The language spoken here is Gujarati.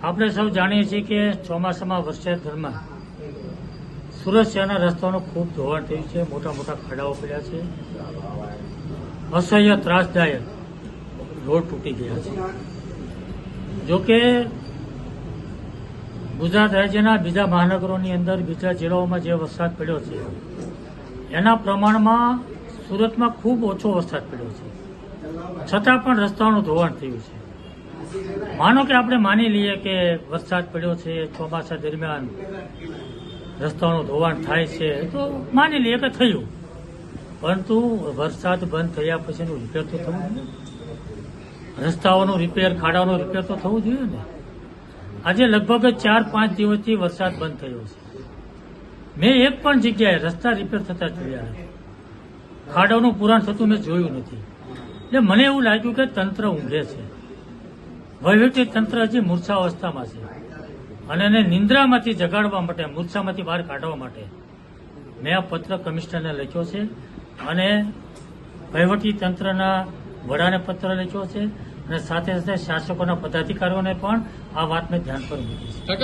આપણે સૌ જાણીએ છીએ કે ચોમાસામાં વરસાદ દરમિયાન સુરત શહેરના રસ્તાઓનું ખૂબ ધોવાણ થયું છે. મોટા મોટા ખાડાઓ પડ્યા છે. અસહ્ય ત્રાસદાયક રોડ તૂટી ગયા છે. જોકે ગુજરાત રાજ્યના બીજા મહાનગરોની અંદર, બીજા જિલ્લાઓમાં જે વરસાદ પડ્યો છે એના પ્રમાણમાં સુરતમાં ખૂબ ઓછો વરસાદ પડ્યો છે. છતાં પણ રસ્તાઓનું ધોવાણ થયું છે. માનો કે આપણે માની લઈએ કે વરસાદ પડ્યો છે, ચોમાસા દરમિયાન રસ્તાઓનું ધોવાણ થાય છે, તો માની લઈએ કે થયું. પરંતુ વરસાદ બંધ થયા પછીનું રિપેર તો થવું જોઈએ. રસ્તાઓનું રિપેર, ખાડાઓનું રિપેર તો થવું જોઈએ ને. આજે લગભગ 4-5 દિવસથી વરસાદ બંધ થયો છે. મેં એક પણ જગ્યાએ રસ્તા રિપેર થતા જોયા, ખાડાઓનું પુરાણ થતું મેં જોયું નથી. એટલે મને એવું લાગ્યું કે તંત્ર ઊંઘે છે. વહીવટી તંત્ર હજી મૂર્છાવસ્થામાં છે અને એને નિંદ્રામાંથી જગાડવા માટે, મૂર્છામાંથી બહાર કાઢવા માટે મેં આ પત્ર કમિશનરને લખ્યો છે અને વહીવટી તંત્રના વડાને પત્ર લખ્યો છે અને સાથે સાથે શાસકોના પદાધિકારીઓને પણ આ વાતને ધ્યાન પર મૂકી છે.